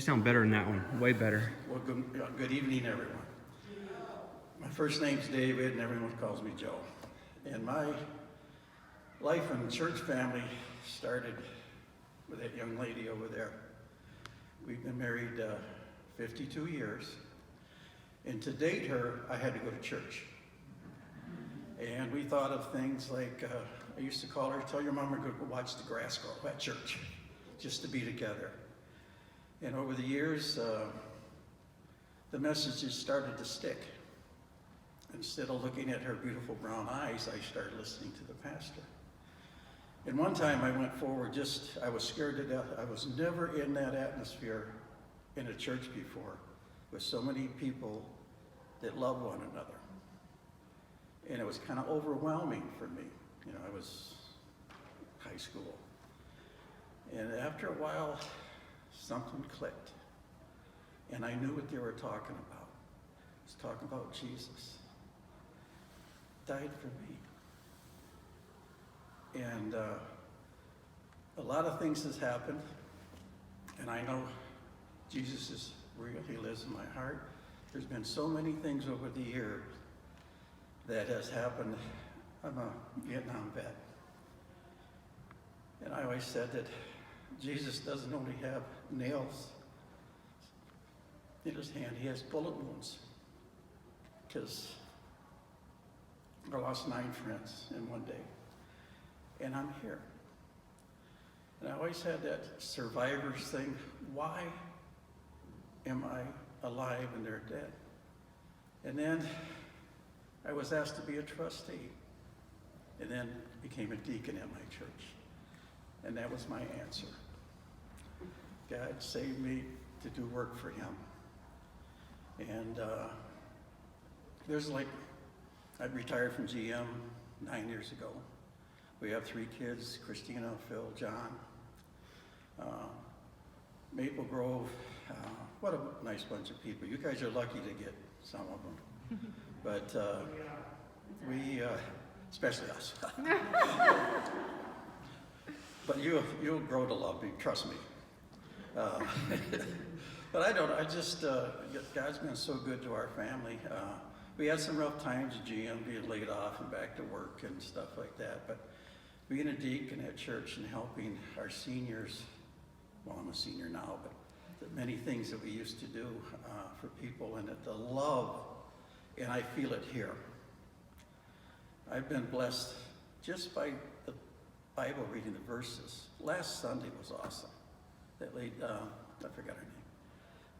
You sound better in that one, way better. Well, good evening, everyone. My first name's David, and everyone calls me Joe. And my life in the church family started with that young lady over there. We've been married 52 years. And to date her, I had to go to church. And we thought of things like, I used to call her, tell your mom we're going to go watch the grass grow at church, just to be together. And over the years, the messages started to stick. Instead of looking at her beautiful brown eyes, I started listening to the pastor. And one time I went forward, I was scared to death. I was never in that atmosphere in a church before, with so many people that love one another. And it was kind of overwhelming for me. You know, I was high school. And after a while, something clicked. And I knew what they were talking about. It was talking about Jesus. Died for me. And a lot of things has happened. And I know Jesus is real. He lives in my heart. There's been so many things over the years that has happened. I'm a Vietnam vet. And I always said that Jesus doesn't only have nails in his hand, he has bullet wounds. Because I lost 9 friends in one day. And I'm here. And I always had that survivor's thing. Why am I alive and they're dead? And then I was asked to be a trustee. And then became a deacon at my church. And that was my answer. God saved me to do work for him. And I retired from GM 9 years ago. We have 3 kids, Christina, Phil, John. Maple Grove, what a nice bunch of people. You guys are lucky to get some of them. But we, especially us. But you'll grow to love me, trust me. But God's been so good to our family. We had some rough times at GM, being laid off and back to work and stuff like that. But being a deacon at church and helping our seniors, well, I'm a senior now, but the many things that we used to do for people, and the love, and I feel it here. I've been blessed just by the Bible reading the verses. Last Sunday was awesome. That lady, I forgot her name.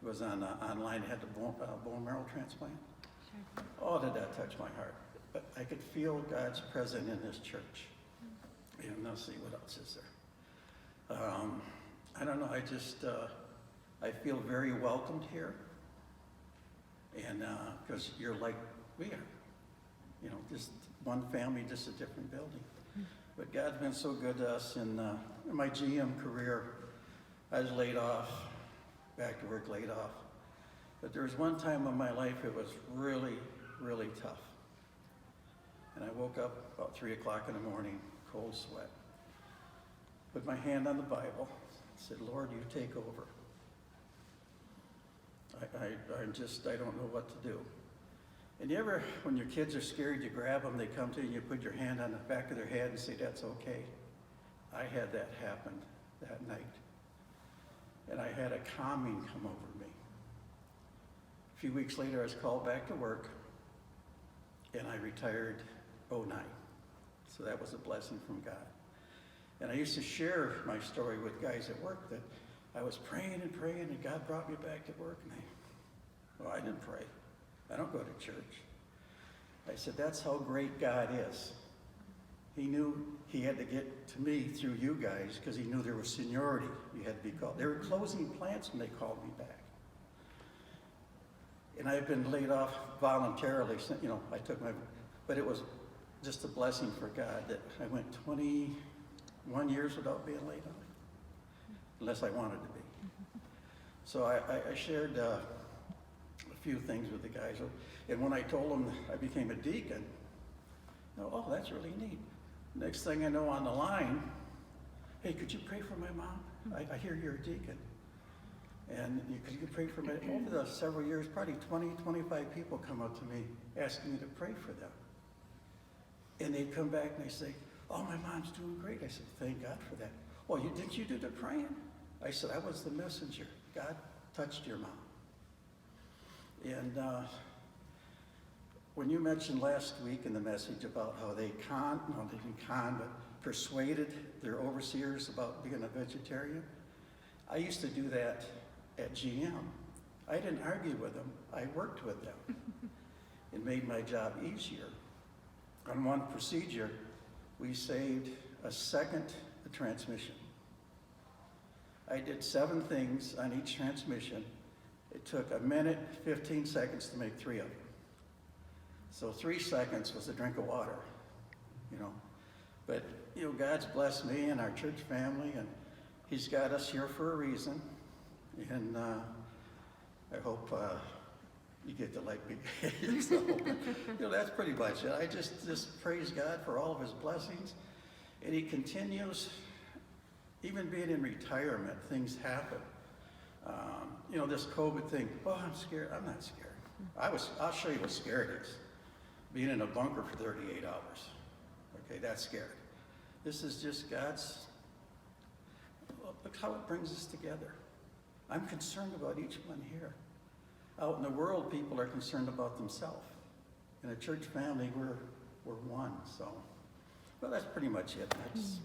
It was on online. It had the bone marrow transplant. Sure. Oh, did that touch my heart? But I could feel God's presence in this church. And let's see, what else is there? I don't know. I feel very welcomed here, and because you're like we are. You know, just one family, just a different building. But God's been so good to us. In my GM career, I was laid off, back to work, laid off. But there was one time in my life it was really, really tough. And I woke up about 3 o'clock in the morning, cold sweat. Put my hand on the Bible, said, Lord, you take over. I don't know what to do. And you ever, when your kids are scared, you grab them, they come to you, and you put your hand on the back of their head and say, that's okay. I had that happen that night. And I had a calming come over me. A few weeks later, I was called back to work, and I retired 09. So that was a blessing from God. And I used to share my story with guys at work that I was praying, and God brought me back to work. And I didn't pray. I don't go to church. I said, that's how great God is. He knew he had to get to me through you guys because he knew there was seniority. You had to be called. They were closing plants when they called me back. And I've been laid off voluntarily. You know, but it was just a blessing for God that I went 21 years without being laid off, unless I wanted to be. So I shared a few things with the guys. And when I told them I became a deacon, oh, that's really neat. Next thing I know on the line, hey, could you pray for my mom? I hear you're a deacon. And you could pray for me. Over the several years, probably 20, 25 people come up to me asking me to pray for them. And they come back and they say, oh, my mom's doing great. I said, thank God for that. Well, didn't you do the praying? I said, I was the messenger. God touched your mom. And when you mentioned last week in the message about how they but persuaded their overseers about being a vegetarian, I used to do that at GM. I didn't argue with them. I worked with them. It made my job easier. On one procedure, we saved a second transmission. I did 7 things on each transmission. It took 1 minute, 15 seconds to make 3 of them. So 3 seconds was a drink of water, you know. But, you know, God's blessed me and our church family, and He's got us here for a reason. And I hope you get to like me. So, you know, that's pretty much it. I just praise God for all of His blessings. And He continues, even being in retirement, things happen. You know, this COVID thing, oh, I'm scared. I'm not scared. I'll show you what scared is. Being in a bunker for 38 hours. Okay, that's scary. This is just God's, look how it brings us together. I'm concerned about each one here. Out in the world, people are concerned about themselves. In a church family, we're one, so. Well, that's pretty much it. That's